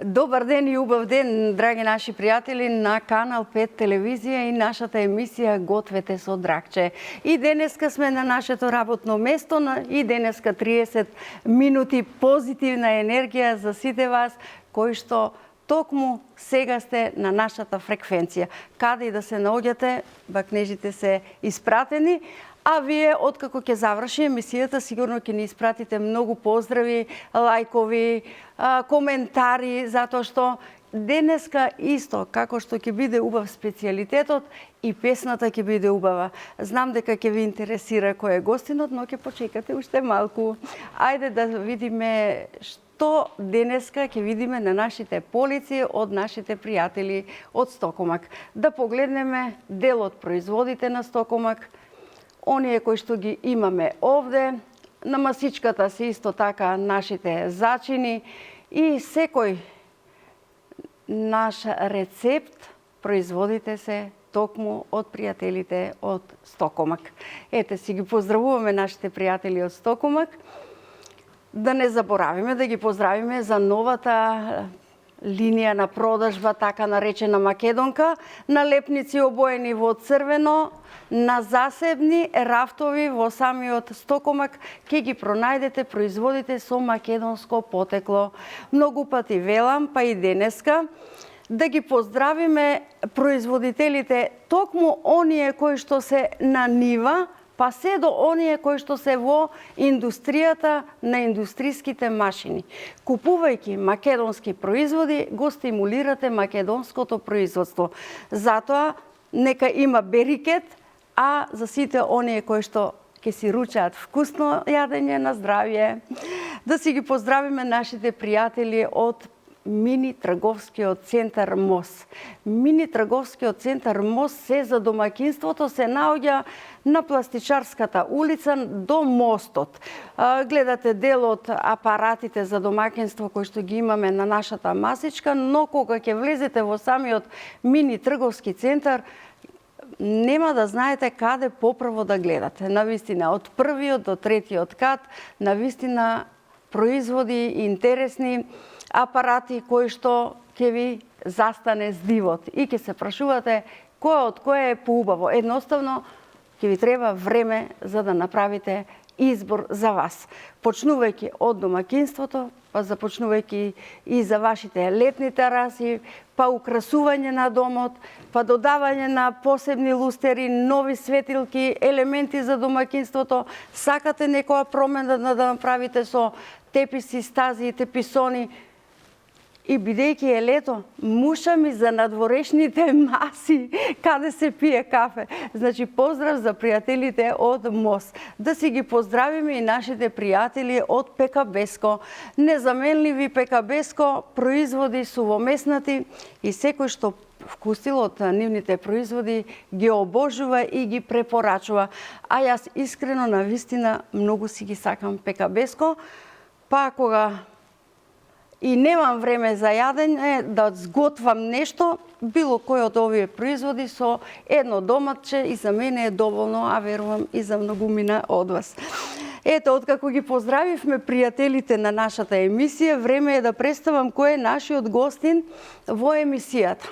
Добар ден и убав ден, драги наши пријатели на Канал 5 телевизија и нашата емисија Гответе со Драгче. И денеска сме на нашето работно место и денеска 30 минути позитивна енергија за сите вас кои што токму сега сте на нашата фреквенција. Каде и да се наоѓате, бакнежите се испратени. А вие, откако ќе заврши емисијата, сигурно ќе ни испратите многу поздрави, лајкови, коментари, затоа што денеска исто, како што ќе биде убав специјалитетот, и песната ќе биде убава. Знам дека ќе ви интересира кој е гостинот, но ќе почекате уште малку. Ајде да видиме што денеска ќе видиме на нашите полици од нашите пријатели од Стокомак. Да погледнеме дел од производите на Стокомак, оние кои што ги имаме овде, на масичката се исто така нашите зачини и секој наш рецепт производите се токму од пријателите од Стокомак. Ете си ги поздравуваме нашите пријатели од Стокомак. Да не заборавиме да ги поздравиме за новата линија на продажба, така наречена Македонка, налепници обоени во црвено, на засебни рафтови во самиот Стокомак ќе ги пронајдете производите со македонско потекло. Многу пати велам, па и денеска, да ги поздравиме производителите, токму оние кои што се на нива, па се до оние кои што се во индустријата на индустриските машини. Купувајќи македонски производи, го стимулирате македонското производство. Затоа, нека има берикет, а за сите оние кои што ќе си ручаат вкусно јадење на здравје, да си ги поздравиме нашите пријатели од Мини трговскиот центар МОС. Мини трговскиот центар МОС се за домакинството се наоѓа на Пластичарската улица до мостот. Гледате дел од апаратите за домакинство кои што ги имаме на нашата масичка, но кога ќе влезете во самиот Мини трговски центар, нема да знаете каде поправо да гледате. Навистина, од првиот до третиот кат, навистина производи интересни апарати кои што ќе ви застане здивот и ќе се прашувате кој од кој е поубаво. Едноставно, ќе ви треба време за да направите избор за вас. Почнувајќи од домакинството, па започнувајќи и за вашите летни тераси, па украсување на домот, па додавање на посебни лустери, нови светилки, елементи за домакинството, сакате некоја промена да направите со теписи, стази и теписони. И бидејќи е лето, муша ми за надворешните маси, каде се пие кафе. Значи, поздрав за пријателите од МОС. Да си ги поздравиме и нашите пријатели од ПКБеско. Незаменливи ПКБеско производи сувомеснати и секој што вкусил од нивните производи ги обожува и ги препорачува. А јас искрено, навистина, многу си ги сакам ПКБеско, па кога и немам време за јадење, да зготвам нешто, било кој од овие производи со едно доматче и за мене е доволно, а верувам и за многумина од вас. Ето, откако ги поздравивме пријателите на нашата емисија, време е да представам кој е нашиот гостин во емисијата.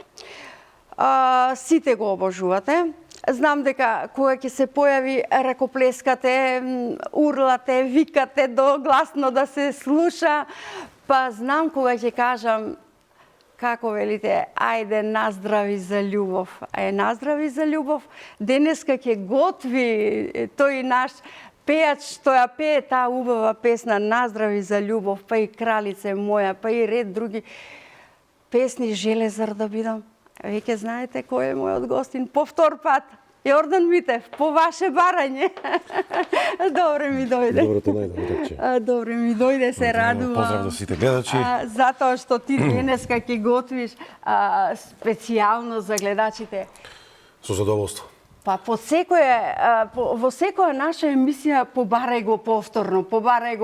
Сите го обожувате. Знам дека кога ќе се појави ракоплескате, урлате, викате до гласно да се слуша, па знам кога ќе кажам, како велите, ајде наздрави за љубов. Наздрави за љубов. Денеска ќе готви тој наш пејач што ја пее таа убава песна Наздрави за љубов, па и Кралице моја, па и ред други песни, Железар да бидам. Веќе знаете кој е мојот гостин. По втор пат. Јордан Митев, по ваше барање. Добре ми дојде. Добро те најдам, Добре ми дојде, се радувам. Поздрав за сите гледачи. Затоа што ти денеска ќе готвиш специјално за гледачите. Со задоволство. Па во секоја наша емисија побарај го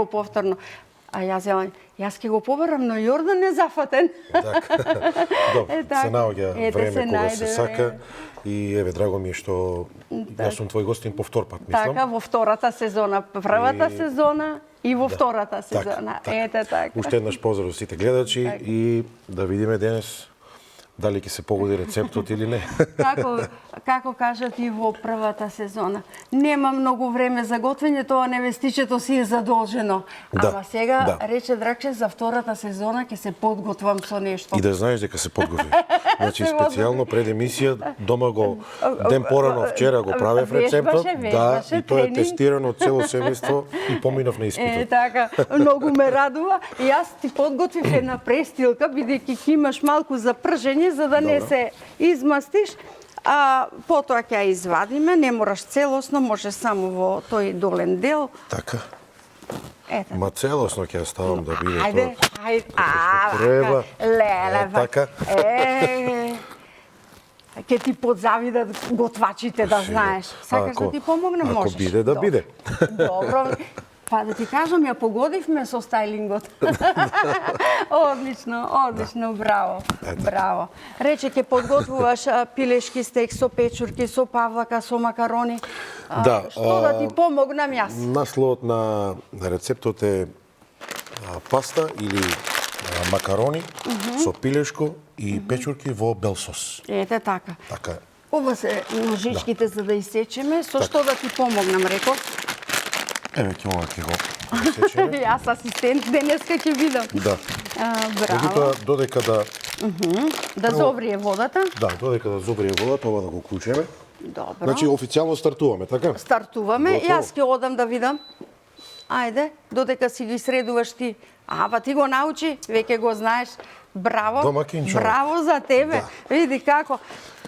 повторно. А јас ќе го побарам, но Јордан не зафатен. Така. Добро, се наоѓа време се кога се најде сака време. и еве драго ми е што јас сум твој гостин по втор пат, мислам. Така, во втората сезона, првата И- сезона и во втората сезона. Ете така. Уште еднаш поздрав до сите гледачи и да видиме денес дали ќе се погоди рецептот или не. Како кажат и во првата сезона. Нема многу време за готвење, тоа невестичето си е задолжено. Да, Ама сега, да. рече Дракче, за втората сезона ќе се подготвам со нешто. И да знаеш дека се подготви. Значи специјално пред емисија дома го ден порано вчера го правев рецептот, Вежбаше, и тоа е тренинг. тестирано од цело семејство и поминав на испитот. Така, многу ме радува. И јас ти подготвив една престилка, бидејќи ќе имаш малку за пржење, за да не Добро. се измастиш. А потоа ќе ја извадиме, не мораш целосно, може само во тој долен дел. Така. Ете. Ма целосно ќе ја ставам да биде Ајде, тоа. ајде. што треба. Леле, Така. Ќе ти подзавидат готвачите, да знаеш. Сакаш да ти помогнем, ако можеш. биде, да Добро. биде. Добро. Па да ти кажам, ја погодивме со стајлингот. Одлично, браво. Браво. Рече, ќе подготвуваш пилешки стек со печурки, со павлака, со макарони. Да, Што да ти помогнам јас? Насловот на рецептот е паста или макарони со пилешко и печурки во бел сос. Ете така. Така е. Ова се ножичките за да исечеме. Со Така. што да ти помогнам, реков? Еве ќе ова ќе го пресечеме. Јас асистент денеска ќе видам. Да. Браво. Меѓутоа, додека Да зобрие водата. додека да зобрие водата, ова да го клучеме. Добро. Значи официјално стартуваме, така? Стартуваме. Готово. Јас ќе одам да видам. Ајде, додека си ги средуваш ти. Па ти го научи, веќе го знаеш. Браво. Домакин човек. Браво за тебе. Да. Види како.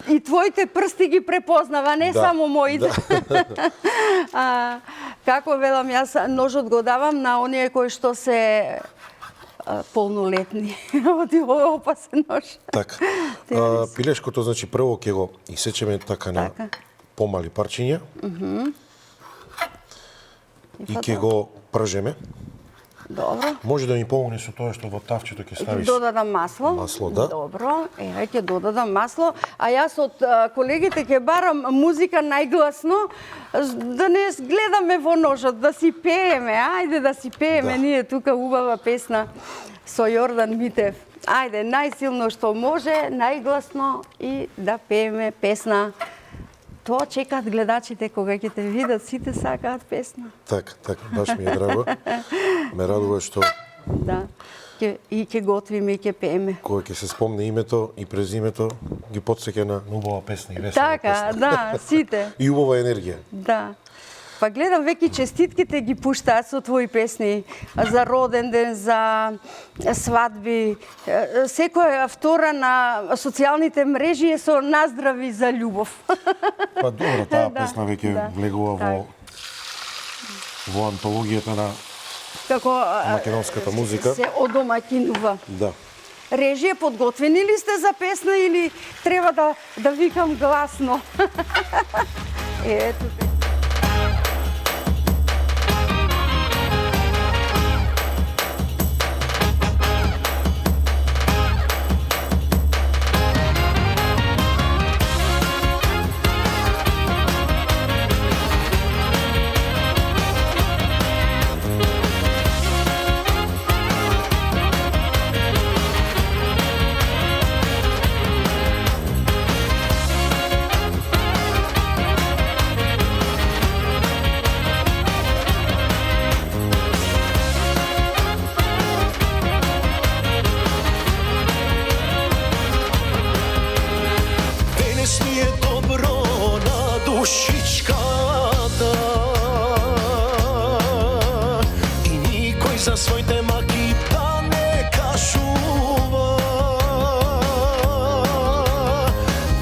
И твоите прсти ги препознава, не Да. само моите. Како велам, јас ножот го давам на оние кои што се полнолетни. Оди ова опасен нож. Така. Пилешкото, значи, прво ќе го исечеме така на Така. помали парчиња. И ќе го пржеме. Добро. Може да ми помогне со тоа што во тавчето ќе Ќе ставиш. додадам масло. Масло, да. Добро. Еве ќе додадам масло, а јас од колегите ќе барам музика најгласно, да не гледаме во ножот, да си пееме. Ајде да си пееме Да. ние тука убава песна со Јордан Митев. Ајде, најсилно што може, најгласно и да пееме песна. Тоа чекаат гледачите кога ќе те видат, сите сакаат песна. Така, баш ми е драго. Ме радува што Да. И ќе готвиме и ќе пееме. кога ќе се спомне името и презимето, ги потсеќа на убава песна и весела Така, песна. да, сите. И убава енергија. Да. Па гледам веќе честитките ги пуштаат со твои песни за роден ден, за свадби. Секоја втора на социјалните мрежи е со наздрави за љубов. Па добро, таа Да, песна веќе да. влегува во антологијата на Како македонската музика. се одомаќинува. Да. Режија, подготвени ли сте за песна или треба да викам гласно? Ето те. Денес ми е добро на душичката и никој за своите маки да не кажува.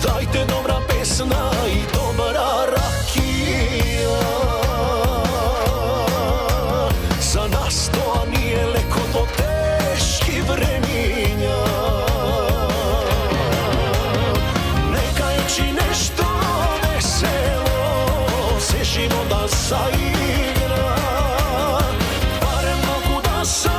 Дајте добра песна и добра ракија. За нас тоа ни е леко до тешки времиња. Нека речи нешто весело, се живот да заигра, барем малку да се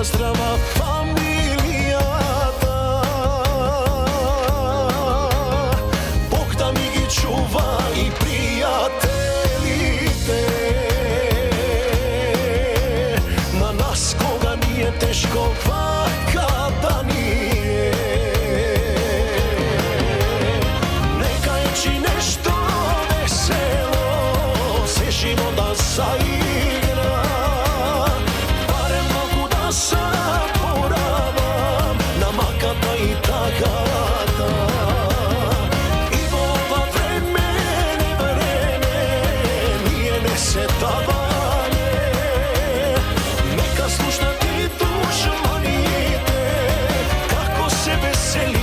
здрава фамилијата. Бог да ми ги чува и пријателите. На нас кога ни е тешко вака да ни е. Нека е чи нешто весело се живота заигра. Барем малку да заборавам на маката и тагата. И во ова време, ние не се даваме. Нека слушнат и душманите како се веселиме.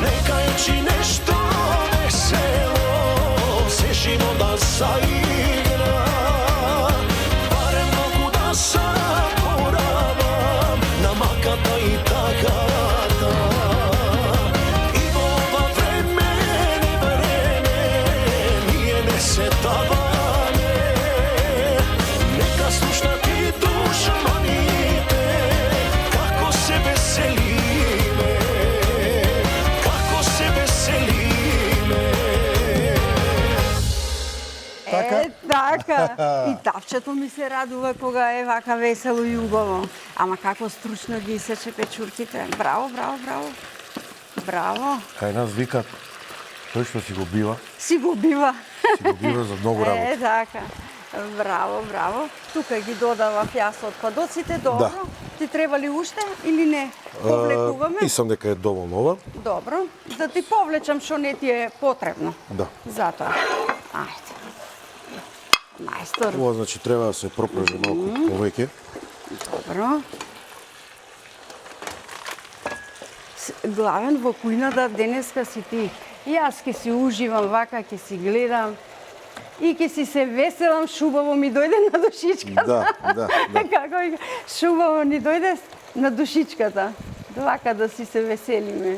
Нека е чи нешто весело се живота заигра. Барем малку да заборавам на маката и тагата. И во ова време, ние не се даваме. Нека слушнат и душманите како се веселиме. Како се веселиме. Така. И тавчето ми се радува кога е вака весело и убаво. Ама како стручно ги исече печурките. Браво, браво, браво. Браво. Кај нас викат тој што си го бива, Си го бива. си го бива за многу работа. Така. Браво, браво. Тука ги додавав јас од падоците, добро. Да. Ти треба ли уште или не? Повлекуваме? Мислам дека е доволно ова. Добро. Да ти повлечам што не ти е потребно. Да. Затоа. Ајде. Мајстор. Ова значи треба да се пропрže малку повеќе. Добро. Главен во кујната денеска си ти. Јас ќе си уживам вака, ќе си гледам и ќе си се веселам, шубаво ми дојде на душичката. Да, да, да. Како вика, шубаво ни дојде на душичката. Вака да си се веселиме.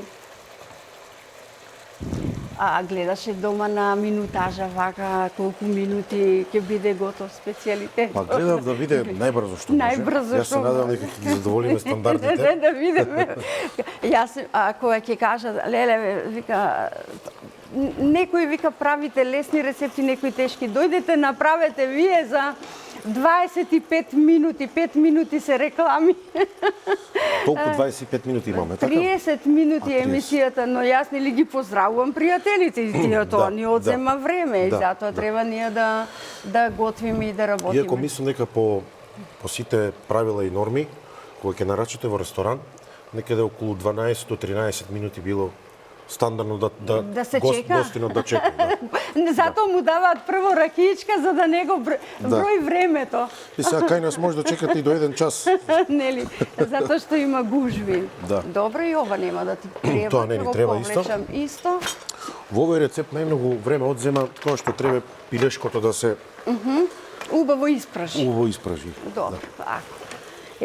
А гледаше дома на минутажа вака колку минути ќе биде готов специјалитет. Па гледам да биде најбрзо што може. Најбрзо Јас се што надевам дека ќе ги задоволиме стандардите. Да видиме. Јас кога ќе кажа леле вика некои вика правите лесни рецепти, некои тешки. Дојдете направете вие за 25 минути, 5 минути се реклами. Толку 25 минути имаме, така? 30 минути А, 30. емисијата, но јас нели ги поздравувам пријателите и тие тоа ни одзема време и да, затоа треба ние да готвиме и да работиме. Иако мислам дека по сите правила и норми, кога ќе нарачате во ресторан, некаде околу 12 до 13 минути било стандардно Да се чека? гостинот да чека. Да. Затоа му даваат прво ракиичка за да не го брои времето. И сега кај нас може да чекате и до 1 час. Нели, затоа што има гужви. Да. Добро, и ова нема да ти треба. Тоа не ни ќе го треба исто. повлечам исто. Во овој рецепт најмногу време одзема тоа што треба пилешкото да се Убаво испраши. убаво испражи. Добро, така.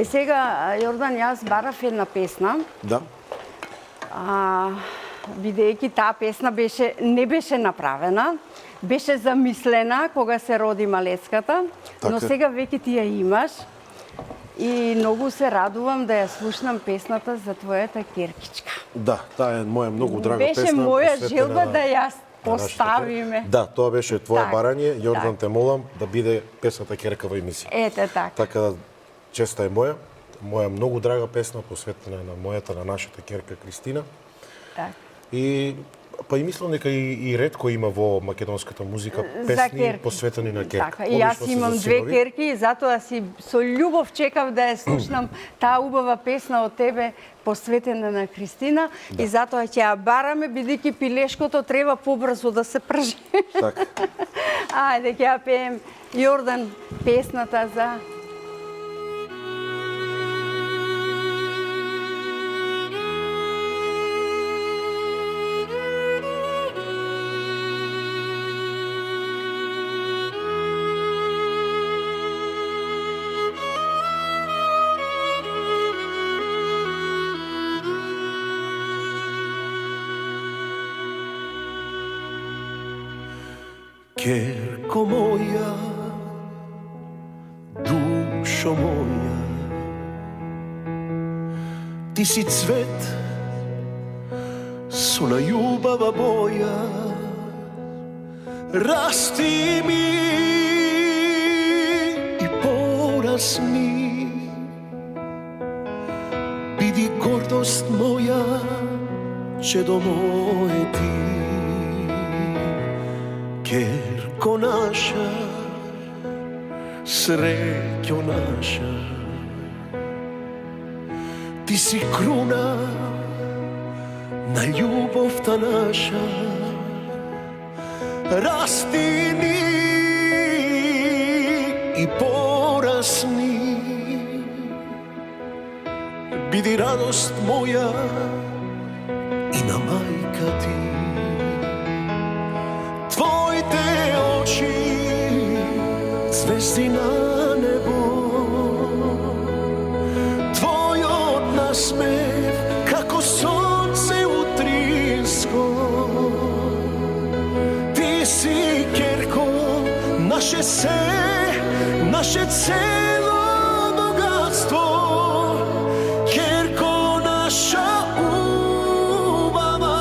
Сега, Јордан, јас барав една песна. Да. Бидејќи таа песна не беше направена, беше замислена кога се роди малецката, но Така. сега веќе ти ја имаш. И многу се радувам да ја слушнам песната за твојата керкичка. Да, таа е моја многу драга Беше песна. моја посветена желба на- да ја на нашата поставиме. керка. Да, тоа беше твоја Так, барање. Јордан, так. те молам да биде песната керка во емисија. Ете така. Така да, честа е моја. Моја многу драга песна посветена на мојата, на нашата керка Кристина. Так. И Па и мислам дека и ретко има во македонската музика За песни керки. посветени на керка. Така, и јас Обично се имам за две синови. керки и затоа си со љубов чекав да ја слушнам таа убава песна од тебе посветена на Христина и затоа ќе ја бараме бидејќи пилешкото треба побрзо да се пржи. Така. Ајде ќе ја пеем Јордан песната за Керко моја, душо моја, ти си цвет со најубава боја, расти ми и порасни, биди гордост моја, чедо моје ти. Керко наша, среќо наша, ти си круна на љубовта наша. Расти ни и порасни, биди радост моја и на мајка ти. Твоите очи, звезди на небо, твојот насмев, како сонце утринско. Ти си керко, наше се, наше цело богатство, керко наша убава.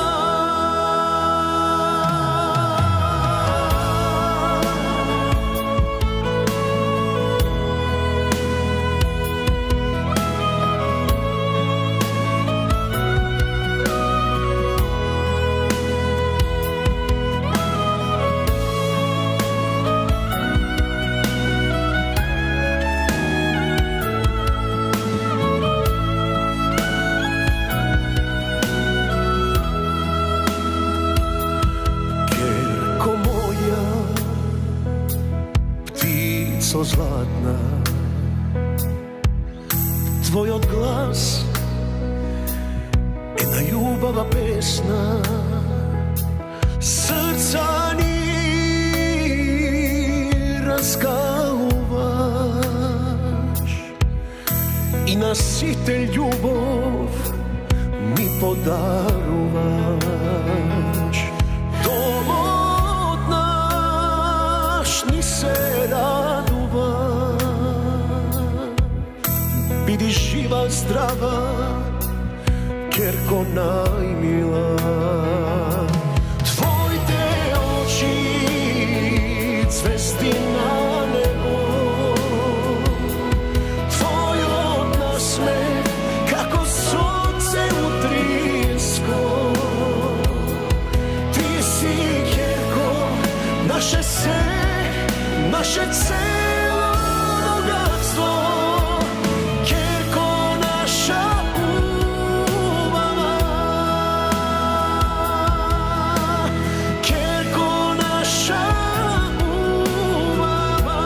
Керко моја, птицо златна, твојот глас е најубава песна. Срца ни разкауваш и на сите љубов ми подаруваш. Домот наш ни се радува, биди жива, здрава, керко најмила. Твоите очи, звезди на небо, твојот насмех, како сонце утринско. Ти си керко, наше се, наше цело богатство, керко наша убава, керко наша убава.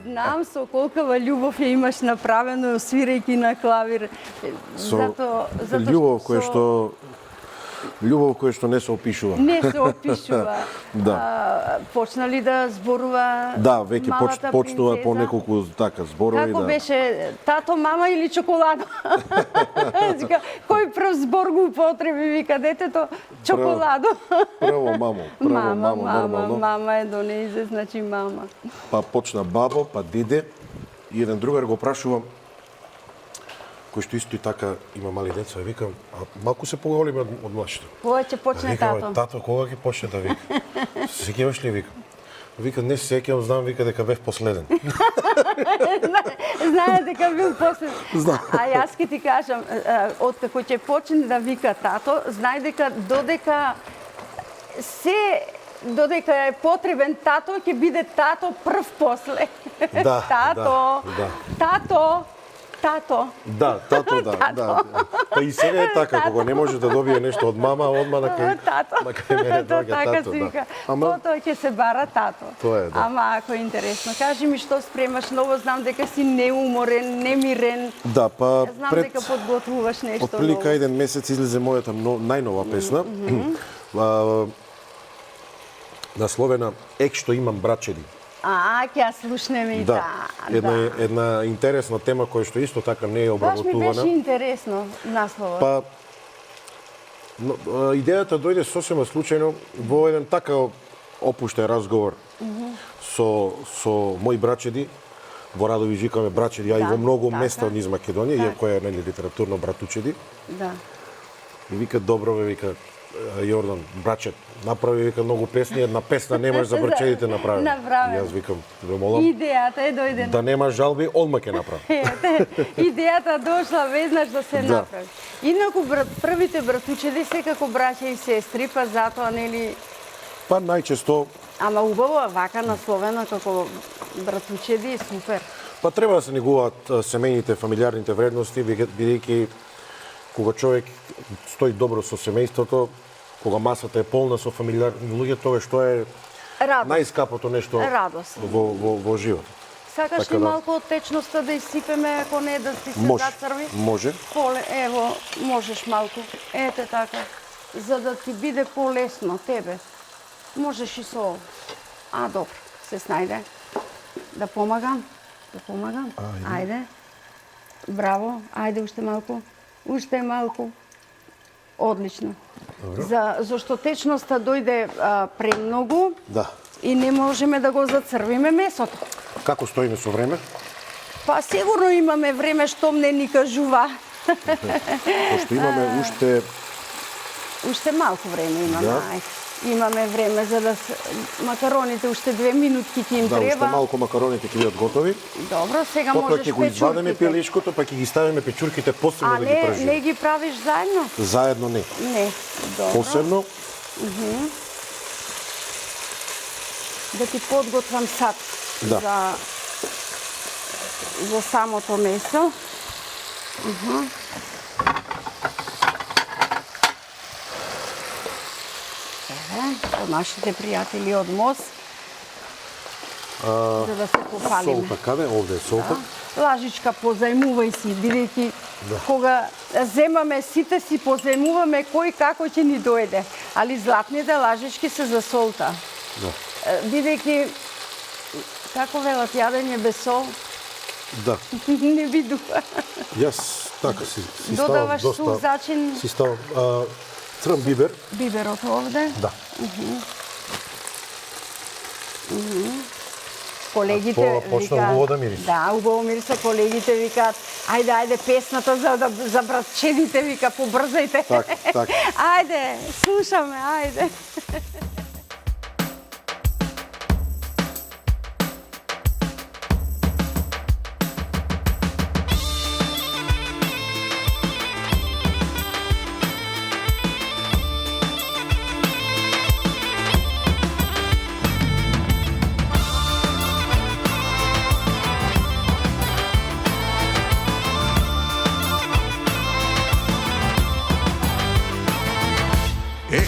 Знам со колкава љубов ја имаш направено свирејќи на клавир. Со Затоа љубов која со- што љубов која што не се опишува. не се опишува. Да. Почна ли да зборува Да, веќе малата почнува по принцеза? неколку така зборови. Како да. беше тато, мама или чоколадо? Зика, кој прв збор го употреби, вика детето, чоколадо. Прво мамо, нормално. Мама е донезе, значи мама. Па почна бабо, па диде. И еден другар го прашувам, кој што исто и така има мали деца, викам, а малку се поголеми од младшите. Кога ќе почне Викам, тато? Тато, кога ќе почне да вика? Се сеќаваш ли, викам? Вика, не се сеќавам, знам, вика дека бев последен. Знае дека бил после. Знам. А јас ќе ти кажам, откако ќе почне да вика тато, знај дека додека е потребен тато, ќе биде тато прв после. Да, Тато, да. тато. Да, тато, да. Па и сега е така, кога не може да добие нешто од мама, одма на кај Тато. мене доаѓа Така тато, се вика. да. Ама Тоа ќе се бара тато. Тоа е, да. Ама ако е интересно, кажи ми што спремаш ново, знам дека си неуморен, немирен. да, па Знам пред дека подготвуваш нешто отприлика ново. еден месец излезе мојата најнова песна. Насловена Ек што имам брачеди. Ќе ја слушнеме и Да, да. една интересна тема која што исто така не е Баш ми беше обработувана. интересно насловот. Па идејата дојде сосема случајно во еден така опуштен разговор со мои брачеди. Во Радови викаме брачеди, а и Да, во многу така. места низ Македонија, иако е литературно братучеди. Да. И вика, добро бе, вика, Јордан, брачет, направи, вика, многу песни, една песна немаш за брачедите направи. Направи. И јас викам, ве молам, Идејата е дојдена. да немаш жалби, одма ќе направи. Идејата дошла веднаш да се Да. направи. Инаку првите братучеди секако браќа и сестри, па затоа нели. Па најчесто, Ама убаво вака насловена како братучеди, супер. па треба да се негуваат семејните, фамилиарните вредности, бидејќи кога човек стои добро со семејството, кога масата е полна со фамилиарни луѓе, тоа што е Радост. најскапото нешто Радост. во живот. Сакаш Така ли да. малку од течноста да исипеме, ако не да ти се Може, зацрви? може. Ево, можеш малку. Ете така. За да ти биде полесно тебе. Можеш и со ово. Добро, се снајде. Да помагам? Ајде. Браво. Ајде уште малку. Уште малку. Одлично. Зашто течноста дојде премногу Да. и не можеме да го зацрвиме месото. Како стоиме со време? Па сигурно имаме време што не ни кажува. Пошто имаме Уште малку време имаме. Да. Имаме време за да макароните уште 2 минутки ќе им уште треба. малку макароните ќе бидат готови. Добро, сега Потоа можеш ќе го извадиме печурките. пилешкото, па ќе ги ставиме печурките посебно А да ги не пржиме. ги правиш заедно? Заедно не. Не. Добро. Посебно, Да ти подготвам сад Да. за самото месо. Од нашите пријатели од МОС. За да се пофалиме. солта каде? Овде е солта. Лажичка, позајмувај си, бидејќи кога земаме сите си позајмуваме кој како ќе ни дојде. Али златните лажички се за солта. Да. Бидејќи, како велат, јадење без сол Да. не видува. Јас така си ставам Додаваш доста. сух зачин Си ставам црн бибер. биберот овде. Да. Колегите Почна убаво да мирише. Да, убаво мирише. Колегите викаат, ајде, песната за братчедите, вика, побрзајте. Так. Ајде, слушаме, ајде.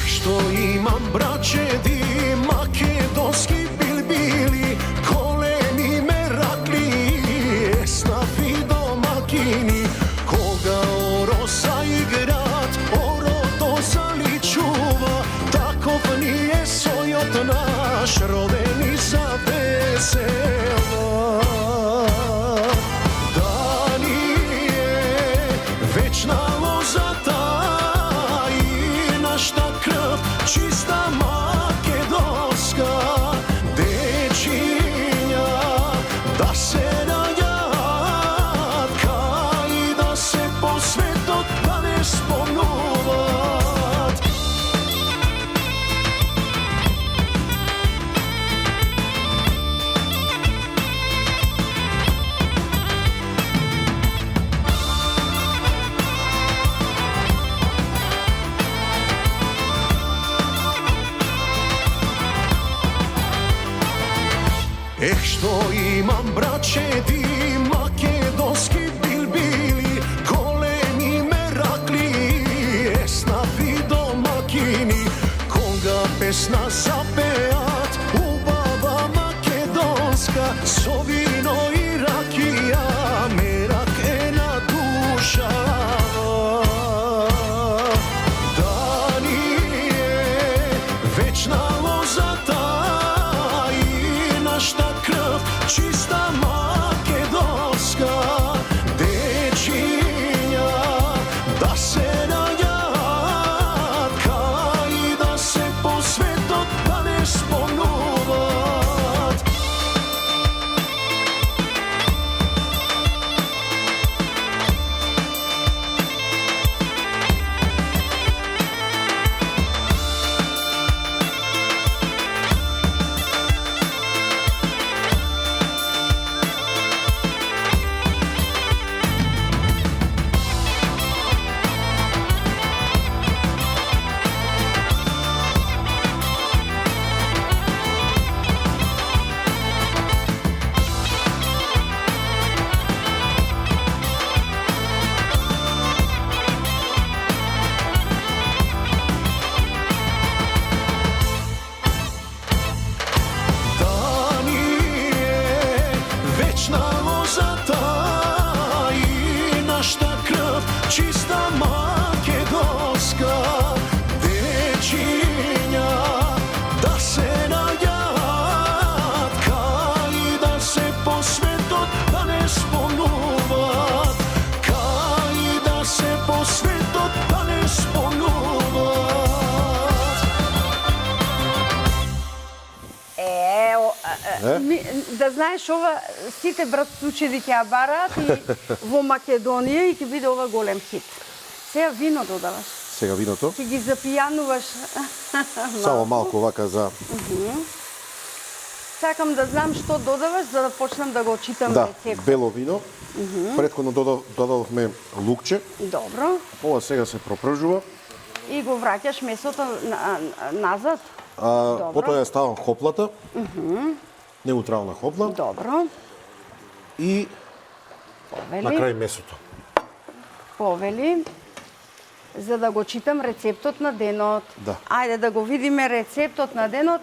Што имам брачеди македонски билбили, колени меракли, еснафи домакини, кога оро заиграт, орото заличува, таков ни е сојот наш, родени за весела. Да ни е вечна лозата и нашта крв чиста македонска, дечиња да се наѓаат кај да се по светот да не спомнуваат. што имам браќеди македонски билбили, големи меракли, еснафи домакини, кога песна запеат убава македонска, со вино и ракија мерак е на душа. Да ни е вечна лозата и нашта крв чиста македонска, дечиња да се наѓаат кај да се по светот да не спомнуваат. Чиста македонска, дечиња да се наѓаат кај да се по светот да не спомнуваат, кај да се по светот да не спомнуваат. Да знаеш, ова сите братучеди ќе ја бараат и во Македонија и ќе биде ова голем хит. Сега вино додаваш. Сега виното. Ќе ги запијануваш. Само малку вака за... Сакам да знам што додаваш за да почнам да го читам Да, рецептот. бело вино. Претходно додадовме лукче. Добро. Ова сега се пропржува. И го враќаш месото назад. Потоа ја ставам хоплата. Неутрална хопла. Добро. И на Повели. крај месото. Повели. За да го читам рецептот на денот. Да. Ајде да го видиме рецептот на денот.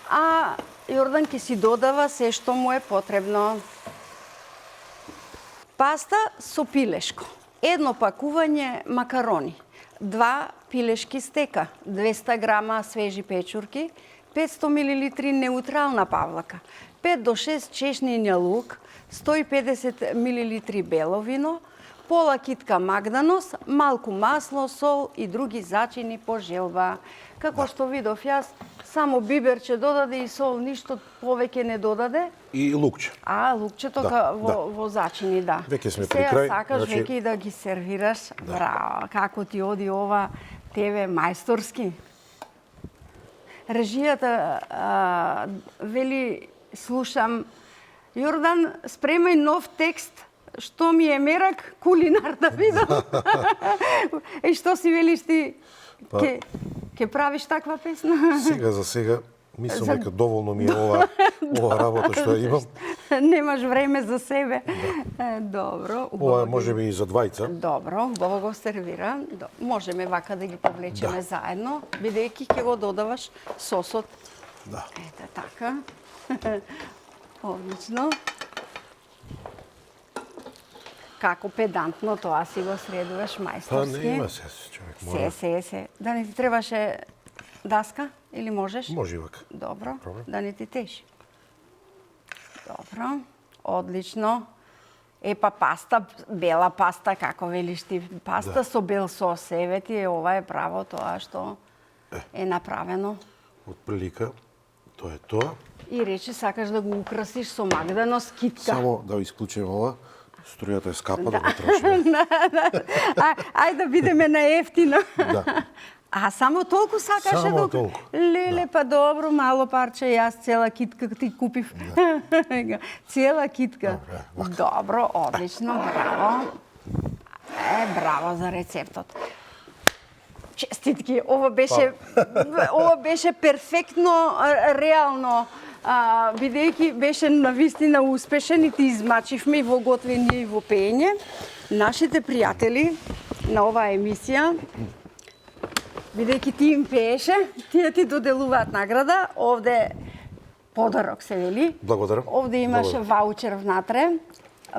А Јордан ќе си додава се што му е потребно. Паста со пилешко. 1 пакување макарони. 2 пилешки стека. 200 грама свежи печурки. 500 мл неутрална павлака. 5 до 6 чешниња лук. 150 мл бело вино. Пола китка магданос, малку масло, сол и други зачини по желба. Како што видов јас, само биберче додаде и сол, ништо повеќе не додаде. И лукче. Лукчето Да, во зачини, да. Веќе сме при Сега крај, сакаш значи- веќе и да ги сервираш. Браво, како ти оди ова тебе мајсторски. Режијата вели, слушам, Јордан, спремај нов текст, што ми е мерак кулинар да видам. И што си велиш ти? Ке правиш таква песна? Сега за сега мислам дека доволно ми е ова работа што ја имам. Немаш време за себе. Добро, Ова е можеби и за двајца. Добро, убаво го сервира. Можеме вака да ги повлечеме заедно, бидејќи ќе го додаваш сосот. Да. Ете така. Одлично. Како педантно тоа си го средуваш мајсторски. Па не има се, човек мора. Се. Да не ти требаше даска или можеш? Може и вака. Добро, Пробај. да не ти тежи. Добро, одлично. Па паста, бела паста, како велиш ти, паста со бел сос, еве ти, ова е право тоа што е направено. Од прилика, тоа е тоа. И рече, сакаш да го украсиш со магданос китка. Само да исклучим ова. Струјата е скапа да го трошиме. Ајде да бидеме на ефтино. Да. Само толку сакаше Само да... толку. Леле, па добро, мало парче, јас цела китка ти купив. Цела китка. Добро, одлично, браво. Браво за рецептот. Честитки, ова беше перфектно, реално. Бидејќи беше навистина успешен и ти измачивме и во готвење и во пеење, нашите пријатели на оваа емисија, бидејќи ти им пееше, тие ти доделуваат награда. Овде подарок се вели. Благодарам. Овде имаш Благодарам. ваучер внатре.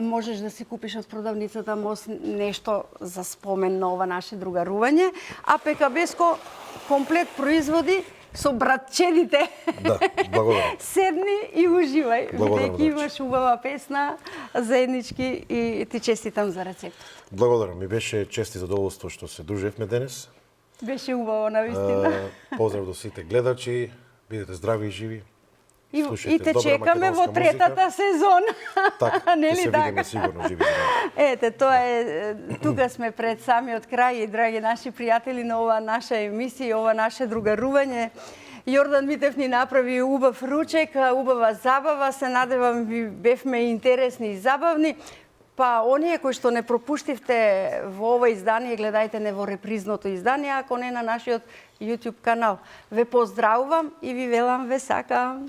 Можеш да си купиш од продавницата МОС нешто за спомен на ова наше другарување. А ПКБ-ско комплет производи со братчедите. Да, благодарам. Седни и уживај, Благодарам, бидејќи имаш убава песна заеднички и ти честитам за рецептот. Благодарам. Ми беше чест и задоволство што се дружевме денес. Беше убаво, навистина. Поздрав до сите гледачи, бидете здрави и живи. И Слушајте те добра чекаме во македонска третата сезона. Така, Нели ќе се така? видиме сигурно живи и здрави. Ете, тоа е, тука сме пред самиот крај и драги наши пријатели на ова наша емисија, ова наше другарување. Јордан Митев ни направи убав ручек, убава забава, се надевам ви бевме интересни и забавни. Па оние кои што не пропуштивте во ова издание, гледајте не во репризното издание, ако не на нашиот YouTube канал. Ве поздравувам и ви велам ве сакам.